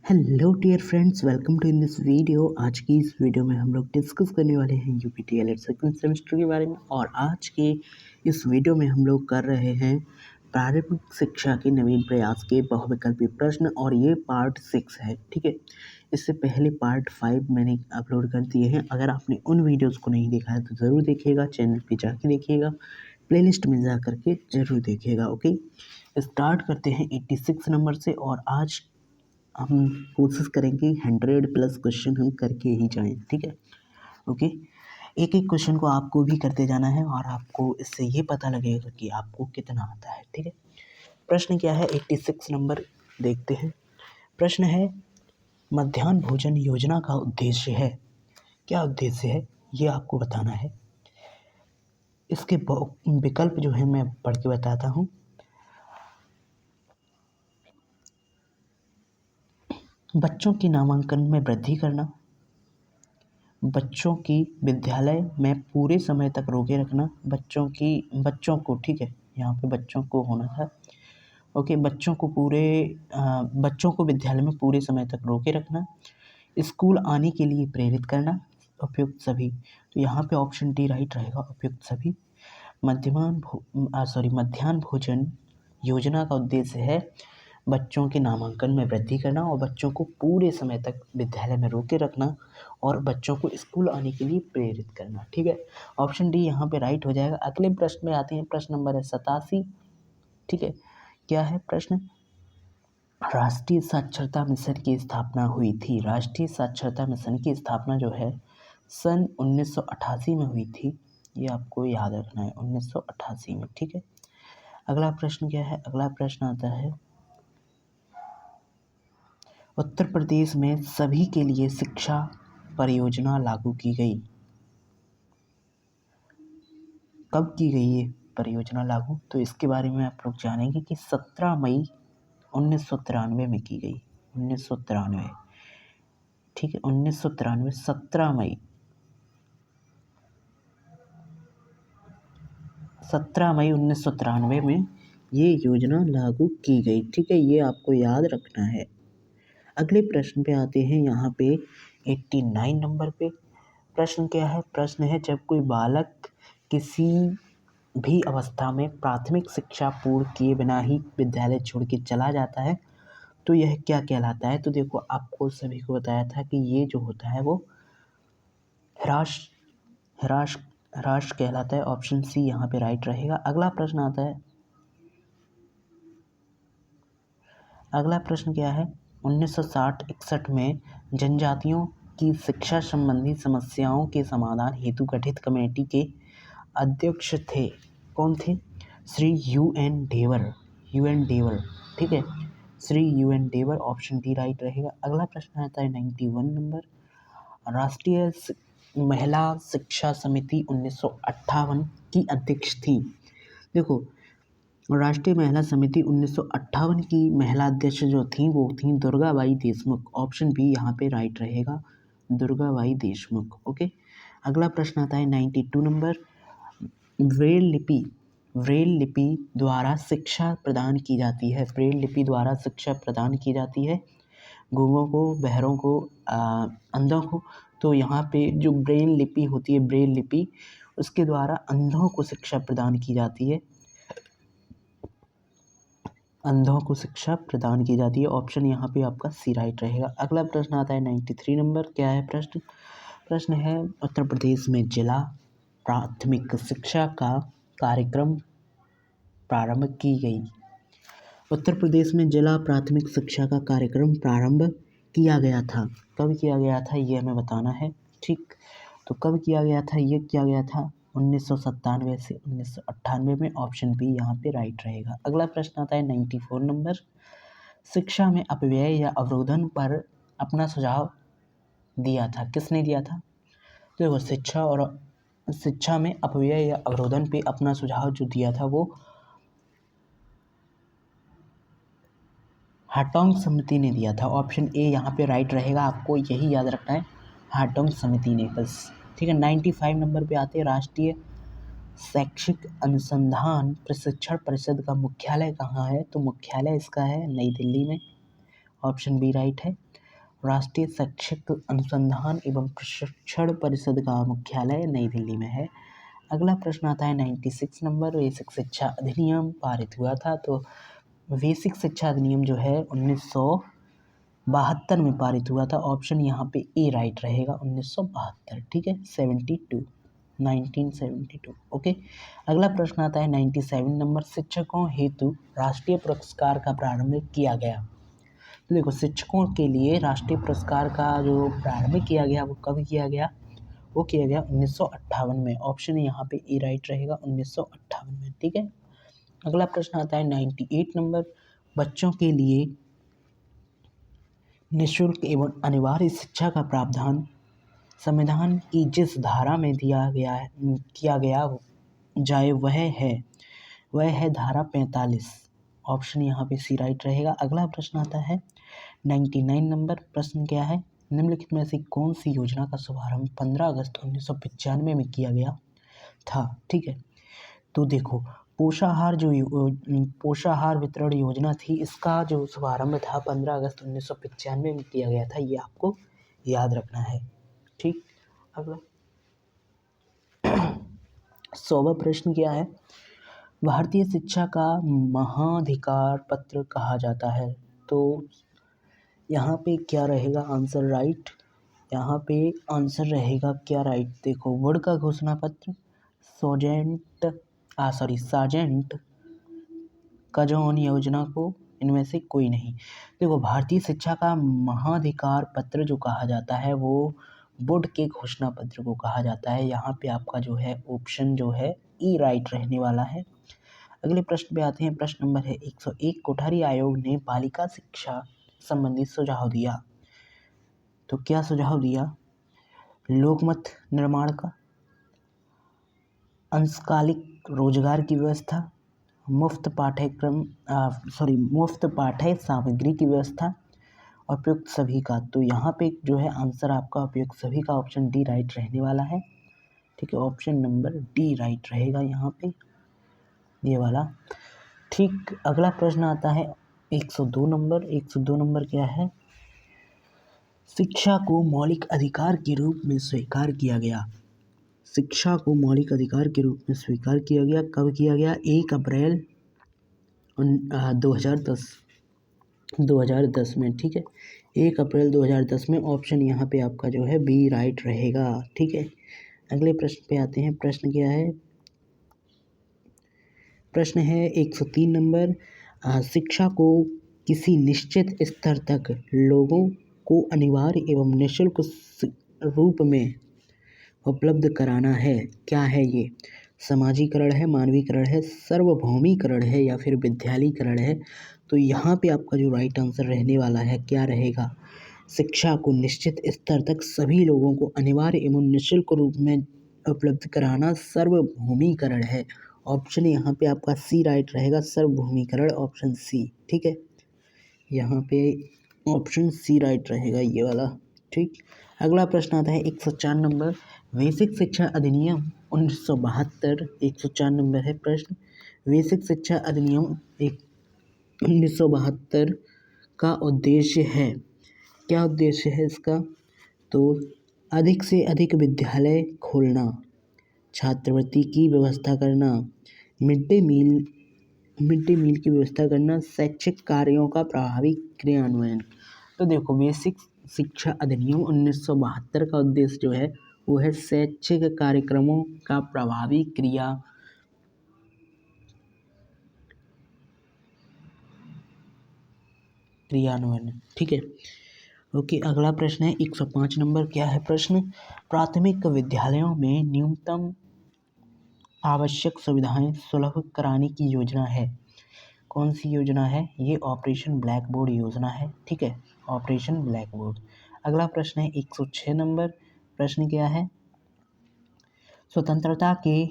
Hello dear friends, welcome to in this video. आज की इस वीडियो में हम लोग डिस्कस करने वाले हैं यूपीटीएलएड सेकंड सेमेस्टर के बारे में। और आज के इस वीडियो में हम लोग कर रहे हैं प्रारंभिक शिक्षा के नवीन प्रयास के बहुविकल्पी प्रश्न, और ये पार्ट 6 है। ठीक है, इससे पहले पार्ट 5 मैंने अपलोड कर दिए हैं। अगर आपने उन वीडियोज़ को नहीं देखा है तो ज़रूर देखिएगा, चैनल पर जाके देखिएगा, प्लेलिस्ट में जा करके ज़रूर देखिएगा। ओके, स्टार्ट करते हैं 86 नंबर से। और आज हम कोशिश करेंगे 100+ क्वेश्चन हम करके ही जाएं। ठीक है, ओके। एक एक क्वेश्चन को आपको भी करते जाना है और आपको इससे ये पता लगेगा कि आपको कितना आता है। ठीक है, प्रश्न क्या है 86 नंबर, देखते हैं। प्रश्न है, मध्याह्न भोजन योजना का उद्देश्य है। क्या उद्देश्य है ये आपको बताना है। इसके विकल्प जो है मैं पढ़ के बताता हूँ। बच्चों के नामांकन में वृद्धि करना, बच्चों की विद्यालय में पूरे समय तक रोके रखना, बच्चों को ठीक है, यहाँ पे बच्चों को होना था। ओके, बच्चों को विद्यालय में पूरे समय तक रोके रखना, स्कूल आने के लिए प्रेरित करना, उपयुक्त सभी। तो यहाँ पे ऑप्शन डी राइट रहेगा, उपयुक्त सभी। मध्याह्न भोजन योजना का उद्देश्य है बच्चों के नामांकन में वृद्धि करना और बच्चों को पूरे समय तक विद्यालय में रोके रखना और बच्चों को स्कूल आने के लिए प्रेरित करना। ठीक है, ऑप्शन डी यहाँ पे राइट हो जाएगा। अगले प्रश्न में आते हैं। प्रश्न नंबर है 87। ठीक है, क्या है प्रश्न। राष्ट्रीय साक्षरता मिशन की स्थापना हुई थी। राष्ट्रीय साक्षरता मिशन की स्थापना जो है सन 1988 में हुई थी। ये आपको याद रखना है, 1988 में। ठीक है, अगला प्रश्न क्या है। अगला प्रश्न आता है, उत्तर प्रदेश में सभी के लिए शिक्षा परियोजना लागू की गई। कब की गई ये परियोजना लागू, तो इसके बारे में आप लोग जानेंगे कि 17 मई 1993 में की गई। 1993, ठीक है, 1993, 17 मई 1993 में ये योजना लागू की गई। ठीक है, ये आपको याद रखना है। अगले प्रश्न पे आते हैं। यहाँ पे 89 नंबर पे प्रश्न क्या है। प्रश्न है, जब कोई बालक किसी भी अवस्था में प्राथमिक शिक्षा पूर्ण किए बिना ही विद्यालय छोड़ के चला जाता है तो यह क्या कहलाता है। तो देखो, आपको सभी को बताया था कि ये जो होता है वो ह्रास ह्रास ह्रास कहलाता है। ऑप्शन सी यहाँ पे राइट रहेगा। अगला प्रश्न आता है। अगला प्रश्न क्या है, 1960-61 में जनजातियों की शिक्षा संबंधी समस्याओं के समाधान हेतु गठित कमेटी के अध्यक्ष थे। कौन थे। श्री UN डेवर। ठीक है, Shri UN Dhebar. Option D right रहेगा। अगला प्रश्न आता है 91 नंबर। राष्ट्रीय महिला शिक्षा समिति 1958 की अध्यक्ष थी। देखो, राष्ट्रीय महिला समिति 1958 की महिला अध्यक्ष जो थी वो थी दुर्गाबाई देशमुख। ऑप्शन बी यहाँ पे राइट रहेगा, दुर्गाबाई देशमुख। ओके, अगला प्रश्न आता है 92 नंबर। ब्रेल लिपि द्वारा शिक्षा प्रदान की जाती है। ब्रेल लिपि द्वारा शिक्षा प्रदान की जाती है गूंगों को, बहरों को, अंधों को। तो यहाँ पे जो ब्रेल लिपि होती है, ब्रेल लिपि, उसके द्वारा अंधों को शिक्षा प्रदान की जाती है। अंधों को शिक्षा प्रदान की जाती है। ऑप्शन यहाँ पे आपका सी राइट रहेगा। अगला प्रश्न आता है 93 नंबर। क्या है प्रश्न। प्रश्न है, उत्तर प्रदेश में जिला प्राथमिक शिक्षा का कार्यक्रम प्रारंभ की गई। उत्तर प्रदेश में जिला प्राथमिक शिक्षा का कार्यक्रम प्रारंभ किया गया था। कब किया गया था ये हमें बताना है। ठीक, तो कब किया गया था, ये किया गया था 1997 से 1998 में। ऑप्शन बी यहाँ पे राइट रहेगा। अगला प्रश्न आता है 94 नंबर। शिक्षा में अपव्यय या अवरोधन पर अपना सुझाव दिया था। किसने दिया था। तो देखो, शिक्षा में अपव्यय या अवरोधन पे अपना सुझाव जो दिया था वो हार्टोग समिति ने दिया था। ऑप्शन ए यहाँ पे राइट रहेगा। आपको यही याद रखना है, हार्टोग समिति ने, बस। ठीक है, 95 नंबर पे आते हैं। राष्ट्रीय शैक्षिक अनुसंधान प्रशिक्षण परिषद का मुख्यालय कहाँ है। तो मुख्यालय इसका है नई दिल्ली में। ऑप्शन बी राइट है। राष्ट्रीय शैक्षिक अनुसंधान एवं प्रशिक्षण परिषद का मुख्यालय नई दिल्ली में है। अगला प्रश्न आता है 96 नंबर। बेसिक शिक्षा अधिनियम पारित हुआ था, तो बेसिक शिक्षा अधिनियम जो है 1972 में पारित हुआ था। ऑप्शन यहाँ पे ए राइट रहेगा, 1972, ठीक है, 1972। ओके। अगला प्रश्न आता है 97 नंबर। शिक्षकों हेतु राष्ट्रीय पुरस्कार का प्रारंभ किया गया। तो देखो, शिक्षकों के लिए राष्ट्रीय पुरस्कार का जो प्रारंभ किया गया वो कब किया गया? वो किया गया 1958 में। ऑप्शन यहाँ पे ए राइट रहेगा, 1958 में, ठीक है। अगला प्रश्न आता है 98 नंबर। बच्चों के लिए निःशुल्क एवं अनिवार्य शिक्षा का प्रावधान संविधान की जिस धारा में किया गया जाए वह है धारा 45। ऑप्शन यहाँ पे सी राइट रहेगा। अगला प्रश्न आता है 99 नंबर। प्रश्न क्या है? निम्नलिखित में से कौन सी योजना का शुभारंभ 15 अगस्त 1995 में किया गया था? ठीक है, तो देखो, पोषाहार वितरण योजना थी, इसका जो शुभारंभ था 15 अगस्त 1995 में किया गया था, ये आपको याद रखना है, ठीक। अगला 100वां प्रश्न क्या है? भारतीय शिक्षा का महाधिकार पत्र कहा जाता है। तो यहाँ पे क्या रहेगा आंसर? राइट। यहाँ पे आंसर रहेगा क्या? राइट। देखो, बोर्ड का घोषणा पत्र, सार्जेंट कजौन योजना को, इनमें से कोई नहीं। देखो, भारतीय शिक्षा का महाधिकार पत्र जो कहा जाता है वो बोर्ड के घोषणा पत्र को कहा जाता है। यहाँ पे आपका जो है ऑप्शन जो है ई राइट रहने वाला है। अगले प्रश्न पे आते हैं। प्रश्न नंबर है 101। कोठारी आयोग ने बालिका शिक्षा संबंधी सुझाव दिया। तो क्या सुझाव दिया? लोकमत निर्माण का, अंशकालिक रोजगार की व्यवस्था, मुफ्त पाठ्य सामग्री की व्यवस्था, उपयुक्त सभी का। तो यहाँ पे जो है आंसर आपका उपयुक्त सभी का, ऑप्शन डी राइट रहने वाला है, ठीक है। ऑप्शन नंबर डी राइट रहेगा यहाँ पे, ये वाला, ठीक। अगला प्रश्न आता है 102 नंबर। 102 नंबर क्या है? शिक्षा को मौलिक अधिकार के रूप में स्वीकार किया गया। शिक्षा को मौलिक अधिकार के रूप में स्वीकार किया गया, कब किया गया? 1 अप्रैल 2010 में, ठीक है, 1 अप्रैल 2010 में। ऑप्शन यहाँ पे आपका जो है बी राइट रहेगा, ठीक है। अगले प्रश्न पे आते हैं। प्रश्न क्या है? प्रश्न है 103 नंबर। शिक्षा को किसी निश्चित स्तर तक लोगों को अनिवार्य एवं निःशुल्क रूप में उपलब्ध कराना है। क्या है ये? समाजीकरण है, मानवीकरण है, सार्वभौमिकरण है, या फिर विद्यालयीकरण है? तो यहाँ पे आपका जो राइट आंसर रहने वाला है क्या रहेगा? शिक्षा को निश्चित स्तर तक सभी लोगों को अनिवार्य एवं निःशुल्क रूप में उपलब्ध कराना सार्वभौमिकरण है। ऑप्शन यहाँ पे आपका सी राइट रहेगा, सार्वभौमिकरण, ऑप्शन सी, ठीक है। यहाँ पे ऑप्शन सी राइट रहेगा, ये वाला, ठीक। अगला प्रश्न आता है 104 नंबर। बेसिक शिक्षा अधिनियम 1972, 104 नंबर है प्रश्न। बेसिक शिक्षा अधिनियम 1972 का उद्देश्य है, क्या उद्देश्य है इसका? तो अधिक से अधिक विद्यालय खोलना, छात्रवृत्ति की व्यवस्था करना, मिड डे मील की व्यवस्था करना, शैक्षिक कार्यों का प्रभावी क्रियान्वयन। तो देखो, बेसिक शिक्षा अधिनियम 1972 का उद्देश्य जो है वो है शैक्षिक कार्यक्रमों का प्रभावी क्रियान्वयन, ठीक है। ओके। अगला प्रश्न है 105 नंबर। क्या है प्रश्न? प्राथमिक विद्यालयों में न्यूनतम आवश्यक सुविधाएं सुलभ कराने की योजना है। कौन सी योजना है? ये ऑपरेशन ब्लैक बोर्ड योजना है, ठीक है, ऑपरेशन ब्लैक बोर्ड। अगला प्रश्न है 106 नंबर। प्रश्न क्या है? स्वतंत्रता के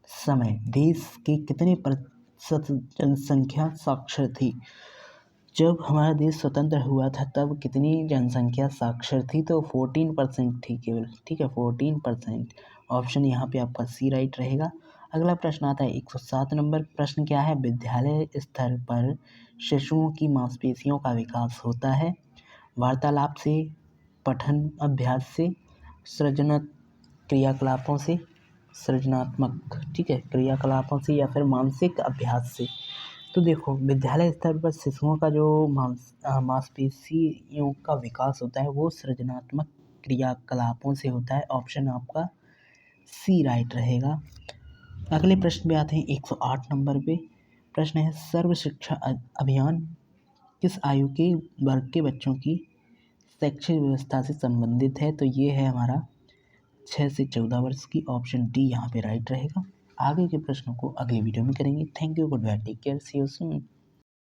समय देश के कितने प्रतिशत जनसंख्या साक्षर थी? जब हमारा देश स्वतंत्र हुआ था तब कितनी जनसंख्या साक्षर थी? तो 14% थी केवल, ठीक है, 14%। ऑप्शन यहाँ पे आपका सी राइट रहेगा। अगला प्रश्न आता है 107 नंबर। प्रश्न क्या है? विद्यालय स्तर पर शिशुओं की मांसपेशियों का विकास होता है वार्तालाप से, पठन अभ्यास से, सृजनात्मक क्रियाकलापों से, ठीक है, क्रियाकलापों से या फिर मानसिक अभ्यास से। तो देखो, विद्यालय स्तर पर शिशुओं का जो मांसपेशियों का विकास होता है वो सृजनात्मक क्रियाकलापों से होता है। ऑप्शन आपका सी राइट रहेगा। अगले प्रश्न पे आते हैं 108 नंबर पे। प्रश्न है सर्व शिक्षा अभियान किस आयु के वर्ग के बच्चों की शैक्षिक व्यवस्था से संबंधित है? तो ये है हमारा 6 से 14 वर्ष की। ऑप्शन डी यहाँ पे राइट रहेगा। आगे के प्रश्नों को अगले वीडियो में करेंगे। Thank you, goodbye, take care, see you soon.